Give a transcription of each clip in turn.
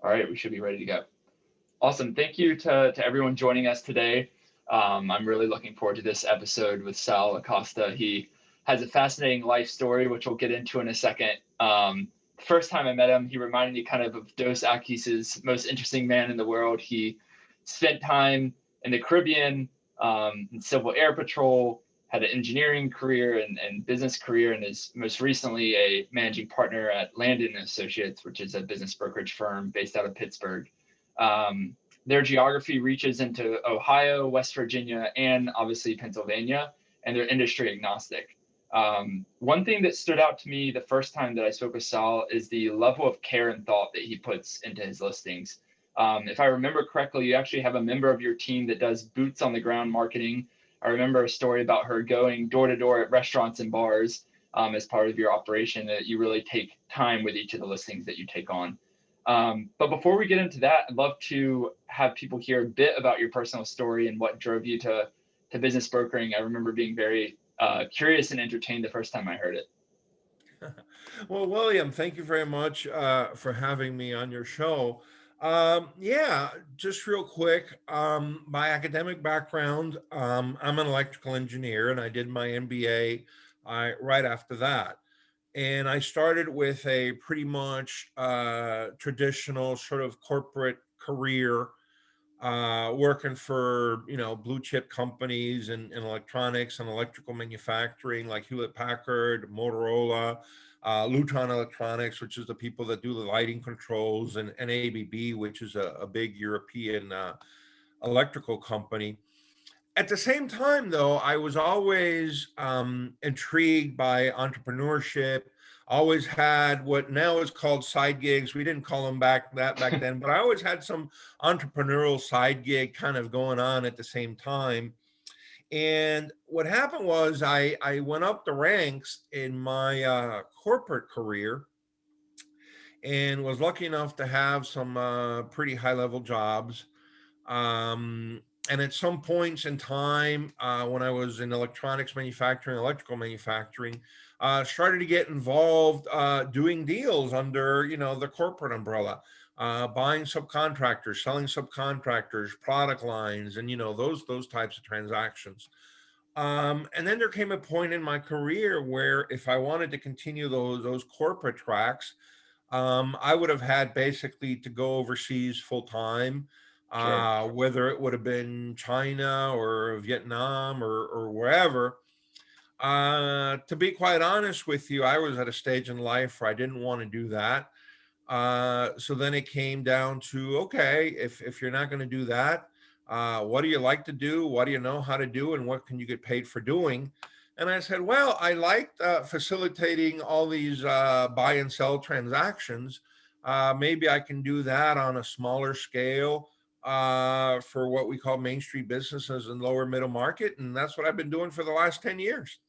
All right, we should be ready to go. Awesome. Thank you to everyone joining us today. I'm really looking forward to this episode with Sal Acosta. He has a fascinating life story, which we'll get into in a second. The first time I met him, he reminded me kind of Dos Equis' most interesting man in the world. He spent time in the Caribbean, in Civil Air Patrol, had an engineering career and business career, and is most recently a managing partner at Landon and Associates, which is a business brokerage firm based out of Pittsburgh. Their geography reaches into Ohio, West Virginia, and obviously Pennsylvania, and they're industry agnostic. One thing that stood out to me the first time that I spoke with Sal is the level of care and thought that he puts into his listings. If I remember correctly, you actually have a member of your team that does boots on the ground marketing. I remember a story about her going door to door at restaurants and bars as part of your operation, that you really take time with each of the listings that you take on. But before we get into that, I'd love to have people hear a bit about your personal story and what drove you to business brokering. I remember being very curious and entertained the first time I heard it. Well, William, thank you very much for having me on your show. Yeah, just real quick, my academic background, I'm an electrical engineer and I did my MBA right after that. And I started with a pretty much traditional sort of corporate career, working for blue chip companies in electronics and electrical manufacturing like Hewlett Packard, Motorola, Lutron Electronics, which is the people that do the lighting controls, and ABB, which is a big European electrical company. At the same time, though, I was always intrigued by entrepreneurship. Always had what now is called side gigs. We didn't call them back then, but I always had some entrepreneurial side gig kind of going on at the same time. And what happened was I went up the ranks in my corporate career and was lucky enough to have some pretty high level jobs. And at some points in time, when I was in electronics manufacturing, electrical manufacturing, started to get involved doing deals under the corporate umbrella, buying subcontractors, selling subcontractors, product lines, and those types of transactions. And then there came a point in my career where if I wanted to continue those corporate tracks, I would have had basically to go overseas full time, Sure. whether it would have been China or Vietnam or wherever. To be quite honest with you, I was at a stage in life where I didn't want to do that. So then it came down to, okay, if you're not going to do that, what do you like to do? What do you know how to do? And what can you get paid for doing? And I said, well, I liked facilitating all these buy and sell transactions. Maybe I can do that on a smaller scale for what we call Main Street businesses and lower middle market. And that's what I've been doing for the last 10 years.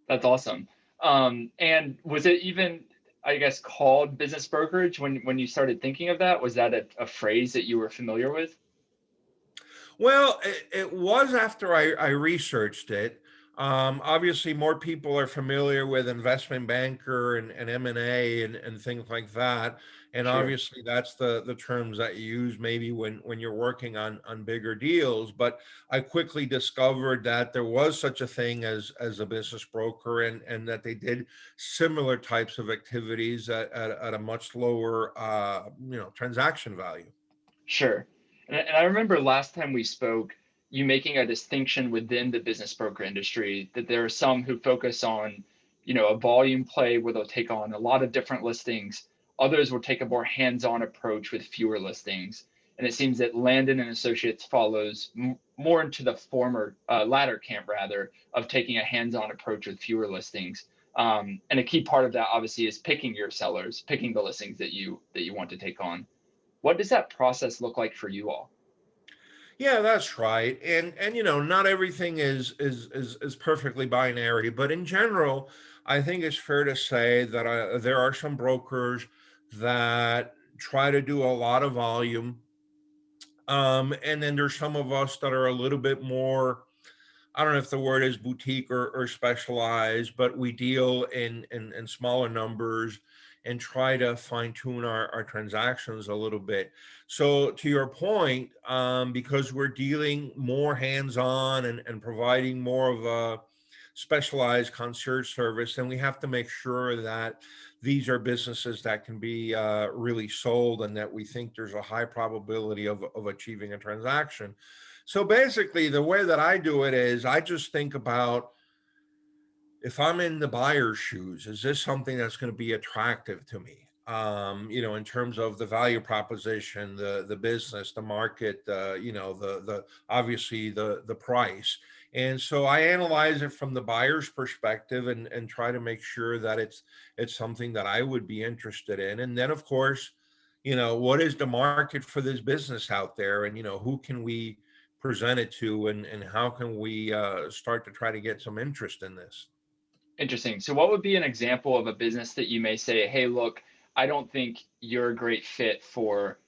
That's awesome. And was it even, I guess, called business brokerage when you started thinking of that? Was that a phrase that you were familiar with? Well, it was after I researched it. Obviously, more people are familiar with investment banker and M&A and things like that. And Sure. obviously, that's the terms that you use maybe when you're working on bigger deals. But I quickly discovered that there was such a thing as a business broker and that they did similar types of activities at a much lower transaction value. Sure. And I remember last time we spoke, you making a distinction within the business broker industry that there are some who focus on, a volume play where they'll take on a lot of different listings. Others will take a more hands-on approach with fewer listings. And it seems that Landon and Associates follows more into the former, latter camp rather, of taking a hands-on approach with fewer listings. And a key part of that obviously is picking your sellers, picking the listings that you want to take on. What does that process look like for you all? Yeah, that's right. And not everything is perfectly binary, but in general, I think it's fair to say that there are some brokers that try to do a lot of volume. And then there's some of us that are a little bit more, I don't know if the word is boutique or specialized, but we deal in smaller numbers and try to fine tune our transactions a little bit. So to your point, because we're dealing more hands-on and providing more of a specialized concierge service, then we have to make sure that these are businesses that can be really sold and that we think there's a high probability of achieving a transaction. So basically, the way that I do it is I just think about, if I'm in the buyer's shoes, is this something that's going to be attractive to me? In terms of the value proposition, the business, the market, the obviously the price. And so I analyze it from the buyer's perspective and try to make sure that it's something that I would be interested in. And then of course, what is the market for this business out there, and who can we present it to, and how can we start to try to get some interest in this? Interesting. So what would be an example of a business that you may say, "Hey, look, I don't think you're a great fit for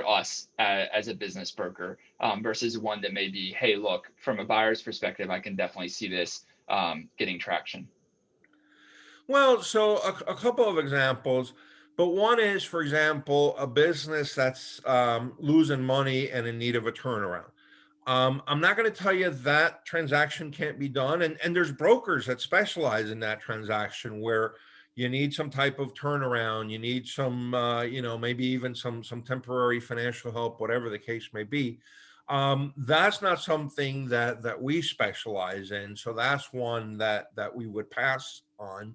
us as a business broker," versus one that may be, "Hey, look, from a buyer's perspective, I can definitely see this getting traction." Well, so a couple of examples, but one is, for example, a business that's losing money and in need of a turnaround. I'm not going to tell you that transaction can't be done, and there's brokers that specialize in that transaction where you need some type of turnaround, you need some, maybe even some temporary financial help, whatever the case may be. That's not something that we specialize in, so that's one that we would pass on.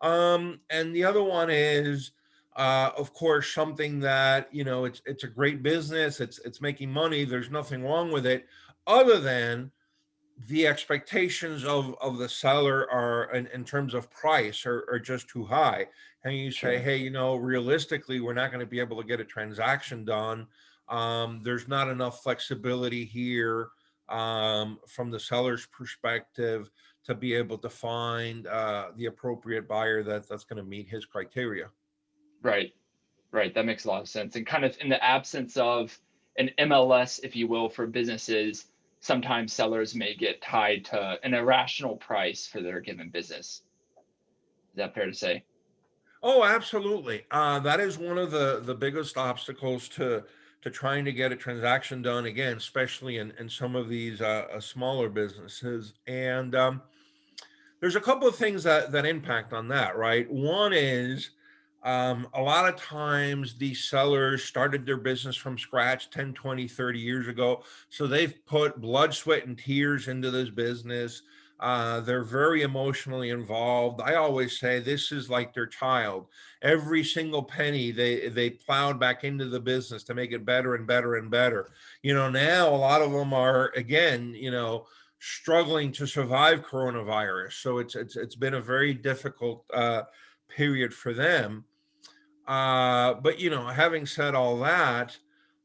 And the other one is, of course, something that, it's a great business. It's making money. There's nothing wrong with it, other than the expectations of the seller are, in terms of price, are just too high. And you say, Sure. hey, realistically, we're not going to be able to get a transaction done. There's not enough flexibility here, from the seller's perspective, to be able to find the appropriate buyer that's going to meet his criteria. Right. Right. That makes a lot of sense. And kind of in the absence of an MLS, if you will, for businesses, sometimes sellers may get tied to an irrational price for their given business. Is that fair to say? Oh, absolutely. That is one of the biggest obstacles to trying to get a transaction done, again, especially in some of these smaller businesses. And there's a couple of things that impact on that, right? One is, a lot of times these sellers started their business from scratch 10, 20, 30 years ago. So they've put blood, sweat, and tears into this business. They're very emotionally involved. I always say this is like their child. Every single penny they plowed back into the business to make it better and better and better. Now a lot of them are, again, struggling to survive coronavirus. So it's been a very difficult period for them. But having said all that,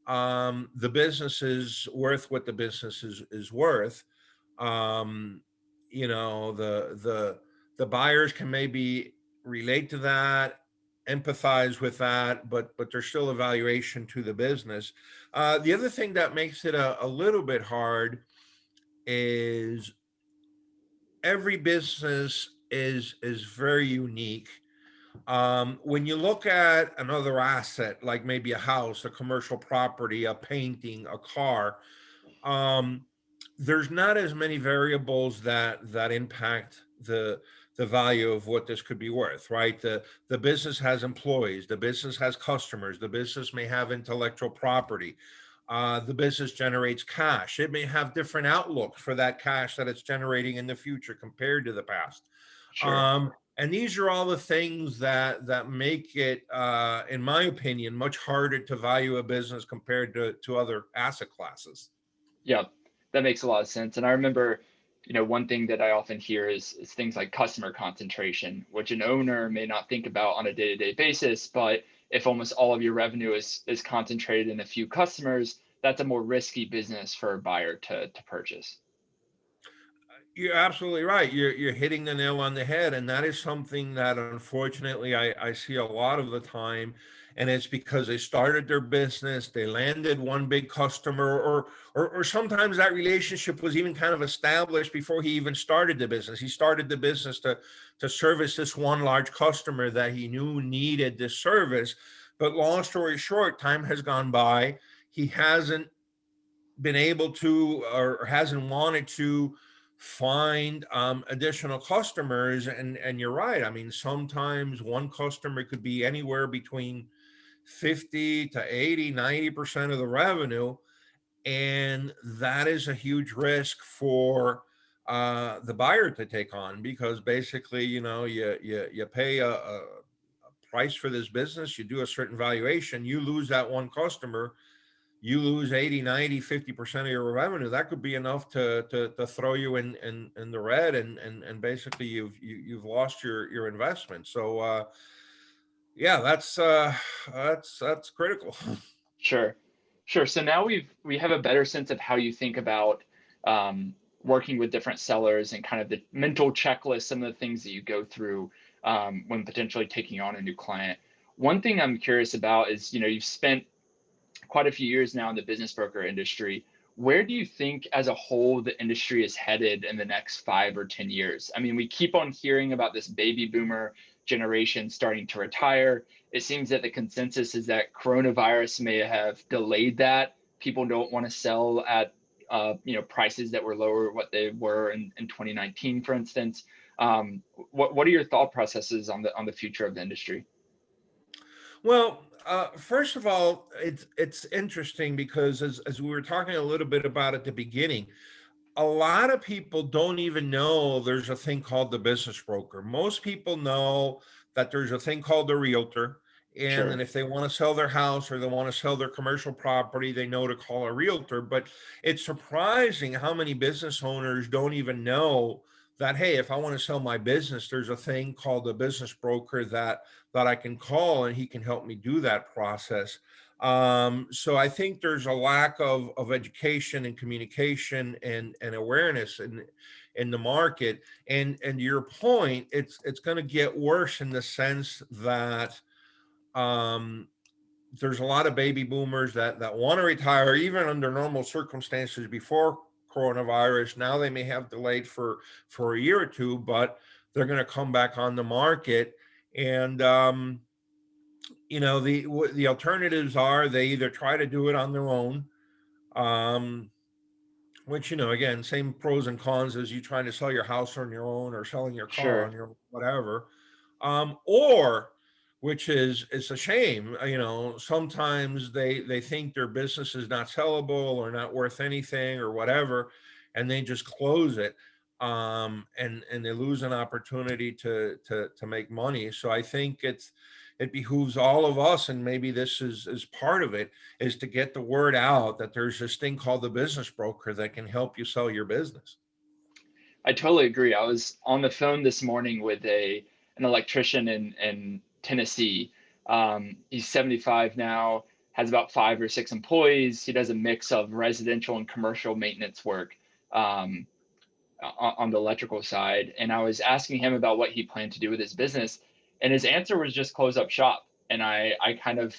the business is worth what the business is worth. Um, the buyers can maybe relate to that, empathize with that, but there's still a valuation to the business. The other thing that makes it a little bit hard is every business is very unique. When you look at another asset, like maybe a house, a commercial property, a painting, a car, um, there's not as many variables that impact the value of what this could be worth, right? The business has employees, the business has customers, the business may have intellectual property. The business generates cash. It may have different outlooks for that cash that it's generating in the future compared to the past. Sure. And these are all the things that make it, in my opinion, much harder to value a business compared to other asset classes. Yeah, that makes a lot of sense. And I remember, one thing that I often hear is things like customer concentration, which an owner may not think about on a day-to-day basis. But if almost all of your revenue is concentrated in a few customers, that's a more risky business for a buyer to purchase. You're absolutely right. You're hitting the nail on the head, and that is something that unfortunately I see a lot of the time, and it's because they started their business, they landed one big customer, or sometimes that relationship was even kind of established before he even started the business. He started the business to service this one large customer that he knew needed this service, but long story short, time has gone by. He hasn't been able to or hasn't wanted to find additional customers, and you're right. I mean, sometimes one customer could be anywhere between 50 to 80, 90% of the revenue, and that is a huge risk for the buyer to take on, because basically, you pay a price for this business, you do a certain valuation, you lose that one customer, you lose 80, 90, 50% of your revenue. That could be enough to throw you in the red, and basically you've lost your investment. So yeah, that's critical. Sure, sure. So now we have a better sense of how you think about working with different sellers and kind of the mental checklist, some of the things that you go through when potentially taking on a new client. One thing I'm curious about is, you've spent quite a few years now in the business broker industry. Where do you think as a whole the industry is headed in the next 5 or 10 years? I mean, we keep on hearing about this baby boomer generation starting to retire. It seems that the consensus is that coronavirus may have delayed that. People don't want to sell at prices that were lower what they were in 2019, for instance. What are your thought processes on the future of the industry? Well, first of all, it's interesting because as we were talking a little bit about at the beginning, a lot of people don't even know there's a thing called the business broker. Most people know that there's a thing called the realtor. And then Sure. if they want to sell their house or they want to sell their commercial property, they know to call a realtor. But it's surprising how many business owners don't even know that, hey, if I want to sell my business, there's a thing called a business broker that I can call, and he can help me do that process. So I think there's a lack of education and communication and awareness in the market. And your point, it's going to get worse in the sense that um, there's a lot of baby boomers that want to retire even under normal circumstances before coronavirus. Now they may have delayed for a year or two, but they're going to come back on the market. And the alternatives are they either try to do it on their own, um, which again, same pros and cons as you trying to sell your house on your own or selling your car Sure. on your own, whatever. Or which is it's a shame, sometimes they think their business is not sellable or not worth anything or whatever, and they just close it, and they lose an opportunity to make money. So I think it behooves all of us, and maybe this is part of it, is to get the word out that there's this thing called the business broker that can help you sell your business. I totally agree. I was on the phone this morning with an electrician in Tennessee. He's 75 now, has about 5 or 6 employees. He does a mix of residential and commercial maintenance work um, on the electrical side. And I was asking him about what he planned to do with his business, and his answer was just close up shop. And I kind of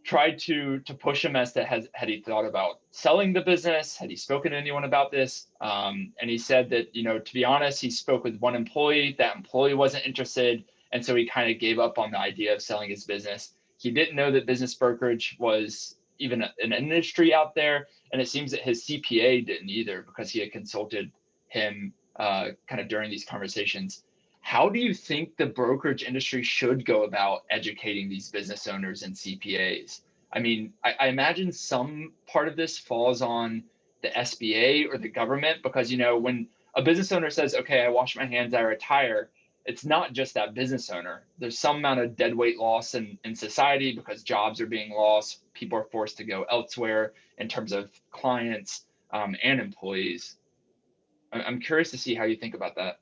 tried to push him as to had he thought about selling the business, had he spoken to anyone about this, and he said that, to be honest, he spoke with one employee. That employee wasn't interested, and so he kind of gave up on the idea of selling his business. He didn't know that business brokerage was even an industry out there, and it seems that his CPA didn't either, because he had consulted him kind of during these conversations. How do you think the brokerage industry should go about educating these business owners and CPAs? I mean, I imagine some part of this falls on the SBA or the government, because, when a business owner says, okay, I wash my hands, I retire, it's not just that business owner. There's some amount of deadweight loss in society because jobs are being lost. People are forced to go elsewhere in terms of clients and employees. I'm curious to see how you think about that.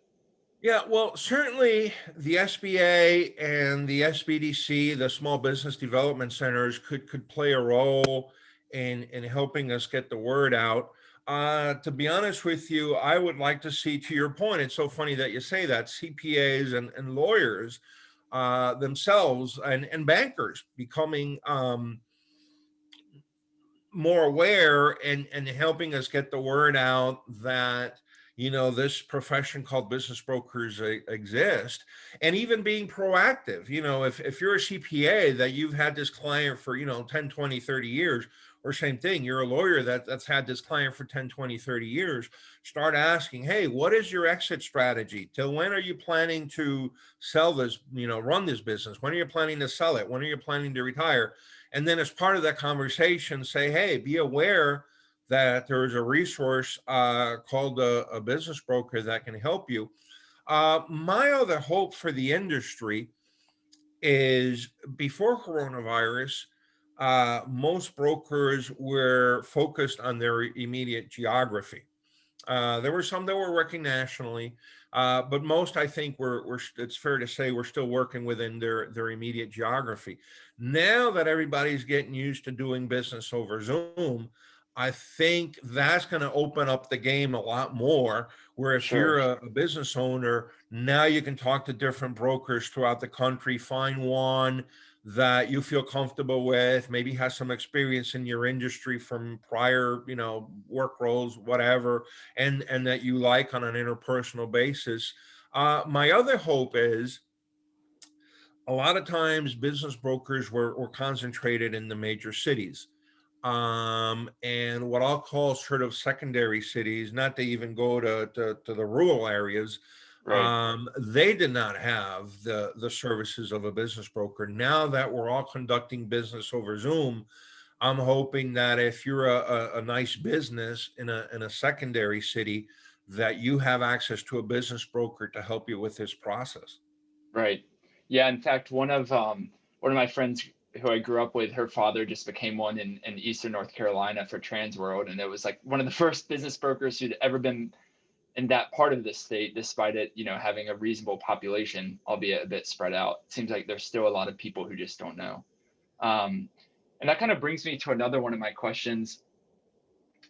Yeah, well, certainly the SBA and the SBDC, the Small Business Development Centers, could play a role in helping us get the word out. To be honest with you, I would like to see, to your point, it's so funny that you say that, CPAs and lawyers themselves and bankers becoming more aware and helping us get the word out that this profession called business brokers exist, and even being proactive. If you're a CPA that you've had this client for 10, 20, 30 years, or same thing, you're a lawyer that's had this client for 10, 20, 30 years, start asking, hey, what is your exit strategy? Till when are you planning to sell this, run this business? When are you planning to sell it? When are you planning to retire? And then as part of that conversation, say, hey, be aware that there's a resource called a business broker that can help you. My other hope for the industry is, before coronavirus, most brokers were focused on their immediate geography. There were some that were working nationally, but most, I think, it's fair to say, we're still working within their immediate geography. Now that everybody's getting used to doing business over Zoom, I think that's going to open up the game a lot more. Where if Sure. you're a business owner, now you can talk to different brokers throughout the country, find one that you feel comfortable with, maybe has some experience in your industry from prior, work roles, whatever, and that you like on an interpersonal basis. My other hope is, a lot of times business brokers were concentrated in the major cities, and what I'll call sort of secondary cities, not to even go to the rural areas. Right. They did not have the services of a business broker. Now that we're all conducting business over Zoom, I'm hoping that if you're a nice business in a secondary city, that you have access to a business broker to help you with this process. Right. Yeah. In fact, one of my friends who I grew up with, her father just became one in Eastern North Carolina for Transworld, and it was like one of the first business brokers who'd ever been in that part of the state, despite it, having a reasonable population, albeit a bit spread out. It seems like there's still a lot of people who just don't know. Um, and that kind of brings me to another one of my questions.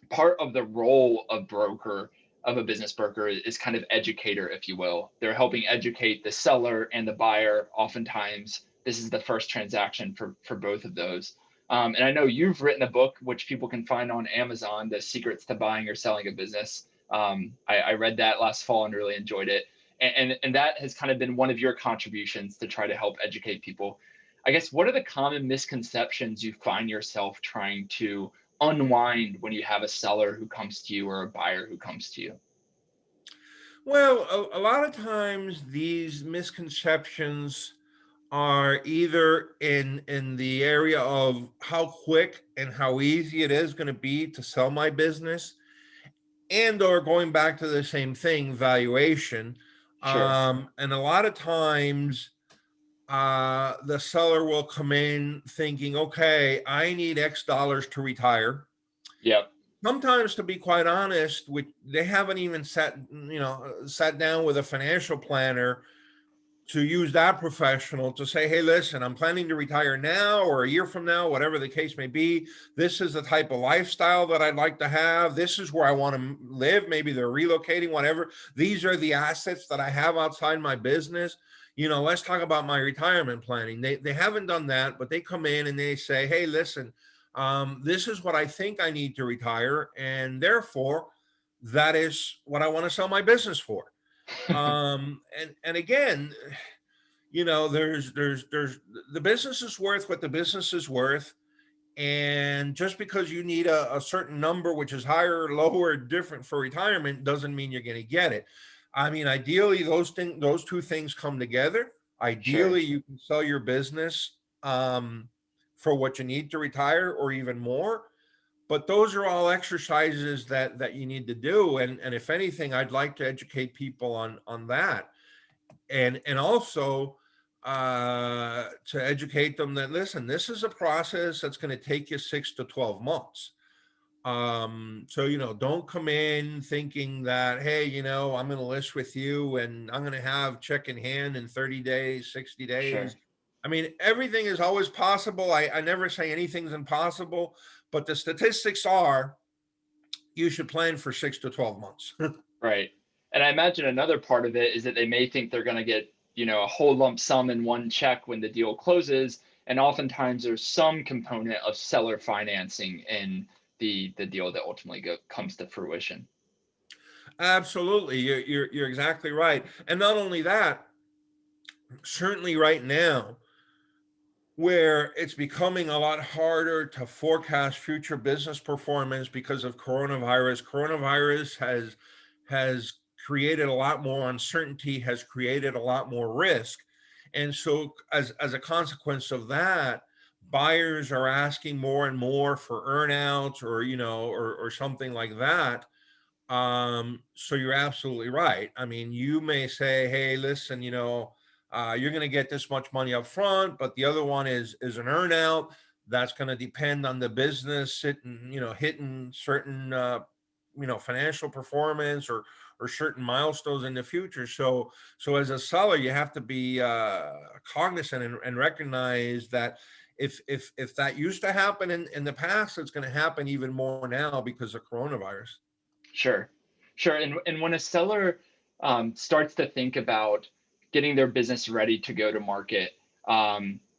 Part of the role of broker, of a business broker, is kind of educator, if you will. They're helping educate the seller and the buyer. Oftentimes this is the first transaction for both of those. And I know you've written a book which people can find on Amazon, The Secrets to Buying or Selling a Business. I read that last fall and really enjoyed it, and that has kind of been one of your contributions to try to help educate people. I guess, what are the common misconceptions you find yourself trying to unwind when you have a seller who comes to you or a buyer who comes to you? Well, a lot of times these misconceptions are either in the area of how quick and how easy it is going to be to sell my business, and or going back to the same thing, valuation. Sure. And a lot of times the seller will come in thinking, okay, I need X dollars to retire. Yep. Sometimes, to be quite honest, they haven't even sat down with a financial planner to use that professional to say, hey, listen, I'm planning to retire now or a year from now, whatever the case may be. This is the type of lifestyle that I'd like to have. This is where I want to live. Maybe they're relocating, whatever. These are the assets that I have outside my business. Let's talk about my retirement planning. They haven't done that, but they come in and they say, hey, listen, this is what I think I need to retire. And therefore, that is what I want to sell my business for. And again, there's the business is worth what the business is worth. And just because you need a certain number, which is higher, lower, different for retirement, doesn't mean you're going to get it. I mean, ideally, those two things come together. Sure. Ideally, you can sell your business for what you need to retire, or even more. But those are all exercises that you need to do. And if anything, I'd like to educate people on that, and also to educate them that, listen, this is a process that's going to take you 6 to 12 months. So don't come in thinking that, hey, I'm going to list with you and I'm going to have check in hand in 30 days, 60 Sure. days. I mean, everything is always possible. I never say anything's impossible, but the statistics are, you should plan for 6 to 12 months. Right. And I imagine another part of it is that they may think they're going to get, a whole lump sum in one check when the deal closes. And oftentimes there's some component of seller financing in the deal that ultimately comes to fruition. Absolutely, you're exactly right. And not only that, certainly right now, where it's becoming a lot harder to forecast future business performance because of coronavirus. Coronavirus has created a lot more uncertainty, has created a lot more risk. And so as a consequence of that, buyers are asking more and more for earnouts or or something like that. So you're absolutely right. I mean, you may say, hey, listen, you're going to get this much money up front, but the other one is an earnout. That's going to depend on the business hitting certain financial performance or certain milestones in the future. So as a seller, you have to be cognizant and recognize that if that used to happen in the past, it's going to happen even more now because of coronavirus. Sure, sure. And when a seller starts to think about getting their business ready to go to market,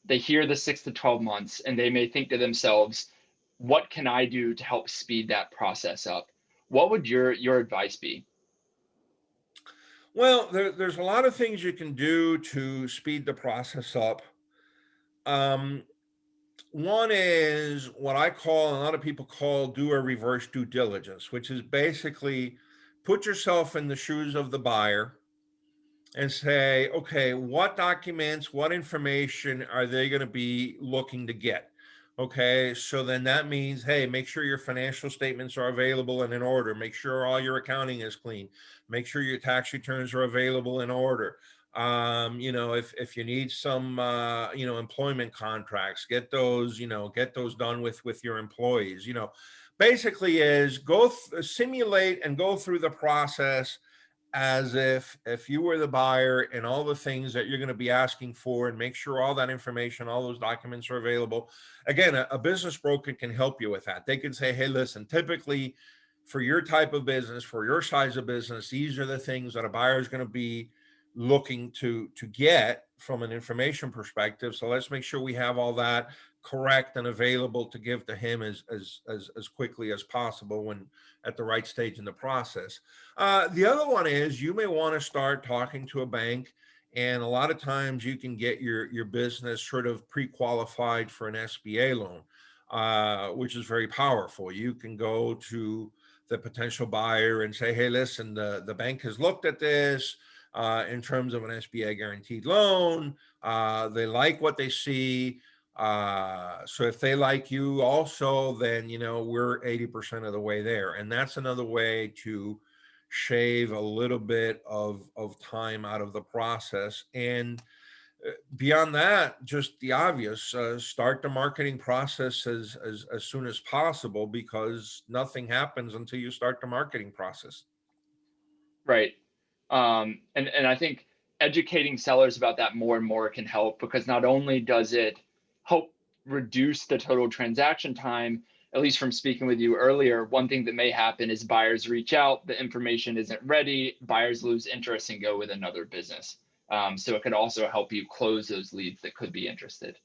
they hear the 6 to 12 months, and they may think to themselves, "What can I do to help speed that process up?" What would your advice be? Well, there's a lot of things you can do to speed the process up. Um, One is what I call, and a lot of people call, do a reverse due diligence, which is basically put yourself in the shoes of the buyer and say, okay, what documents, what information are they going to be looking to get? Okay, so then that means, hey, make sure your financial statements are available and in order. Make sure all your accounting is clean. Make sure your tax returns are available in order. If you need some, employment contracts, get those done with your employees. Basically, is simulate and go through the process as if you were the buyer and all the things that you're going to be asking for, and make sure all that information, all those documents are available. Again, a business broker can help you with that. They can say, hey, listen, typically for your type of business, for your size of business, these are the things that a buyer is going to be looking to get from an information perspective. So let's make sure we have all that correct and available to give to him as quickly as possible when at the right stage in the process. The other one is you may want to start talking to a bank, and a lot of times you can get your business sort of pre-qualified for an SBA loan, which is very powerful. You can go to the potential buyer and say, hey, listen, the bank has looked at this in terms of an SBA guaranteed loan. They like what they see. So if they like you also, then, we're 80% of the way there. And that's another way to shave a little bit of time out of the process. And beyond that, just the obvious, start the marketing process as soon as possible, because nothing happens until you start the marketing process. Right. And I think educating sellers about that more and more can help, because not only does it help reduce the total transaction time, at least from speaking with you earlier, one thing that may happen is buyers reach out, the information isn't ready, buyers lose interest and go with another business. So it could also help you close those leads that could be interested.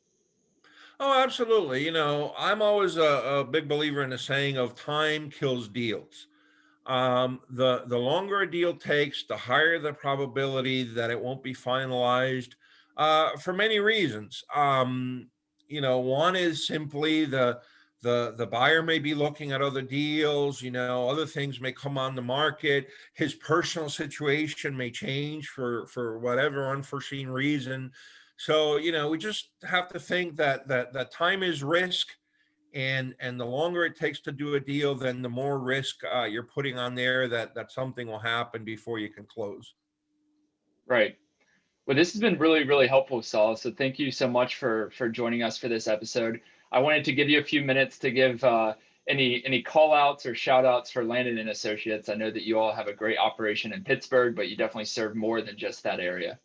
Oh, absolutely. I'm always a big believer in the saying of time kills deals. The longer a deal takes, the higher the probability that it won't be finalized, for many reasons. One is simply the buyer may be looking at other deals. Other things may come on the market. His personal situation may change for whatever unforeseen reason. So we just have to think that time is risk, and the longer it takes to do a deal, then the more risk you're putting on there that something will happen before you can close. Right. Well, this has been really, really helpful, Saul. So thank you so much for joining us for this episode. I wanted to give you a few minutes to give any call outs or shout outs for Landon and Associates. I know that you all have a great operation in Pittsburgh, but you definitely serve more than just that area.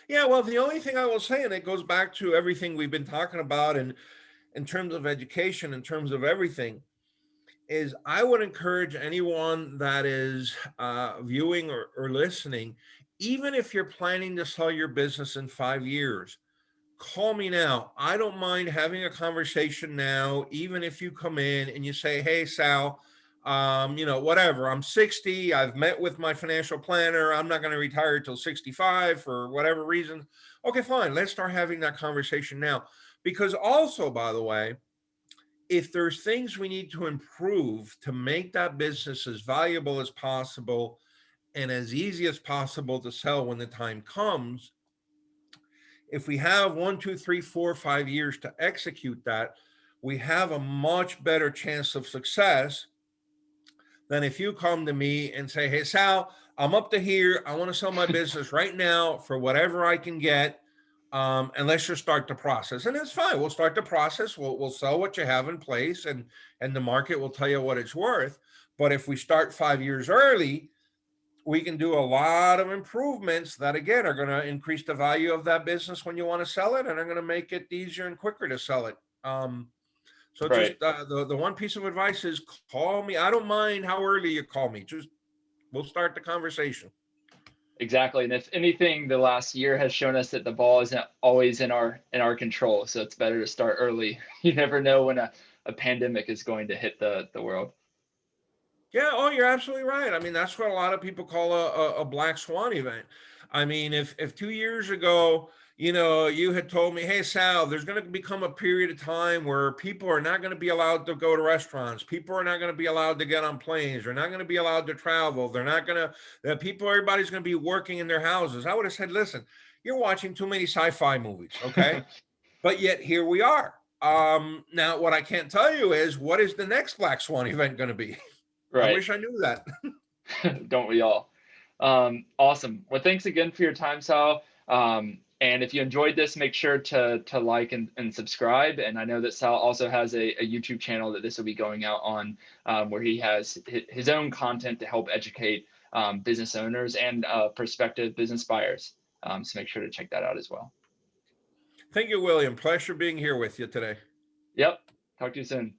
Yeah, well, the only thing I will say, and it goes back to everything we've been talking about, and in terms of education, in terms of everything, is I would encourage anyone that is viewing or listening, even if you're planning to sell your business in 5 years, call me now. I don't mind having a conversation now, even if you come in and you say, hey, Sal, whatever, I'm 60. I've met with my financial planner. I'm not going to retire till 65 for whatever reason. Okay, fine. Let's start having that conversation now. Because also, by the way, if there's things we need to improve to make that business as valuable as possible and as easy as possible to sell when the time comes, if we have 1, 2, 3, 4, 5 years to execute that, we have a much better chance of success than if you come to me and say, hey, Sal, I'm up to here. I want to sell my business right now for whatever I can get. And let's just start the process. And it's fine. We'll start the process. We'll sell what you have in place, and the market will tell you what it's worth. But if we start 5 years early, we can do a lot of improvements that, again, are going to increase the value of that business when you want to sell it, and are going to make it easier and quicker to sell it. So just Right. the one piece of advice is call me. I don't mind how early you call me. Just we'll start the conversation. Exactly. And if anything, the last year has shown us that the ball isn't always in our control. So it's better to start early. You never know when a pandemic is going to hit the world. Yeah, oh, you're absolutely right. I mean, that's what a lot of people call a black swan event. I mean, if 2 years ago, you had told me, hey, Sal, there's going to become a period of time where people are not going to be allowed to go to restaurants. People are not going to be allowed to get on planes. They're not going to be allowed to travel. They're not going to, everybody's going to be working in their houses. I would have said, listen, you're watching too many sci-fi movies, okay? But yet here we are. Now, what I can't tell you is what is the next black swan event going to be? I Right. wish I knew that. Don't we all? Awesome. Well, thanks again for your time, Sal. And if you enjoyed this, make sure to like and subscribe. And I know that Sal also has a YouTube channel that this will be going out on, where he has his own content to help educate business owners and prospective business buyers. So make sure to check that out as well. Thank you, William. Pleasure being here with you today. Yep. Talk to you soon.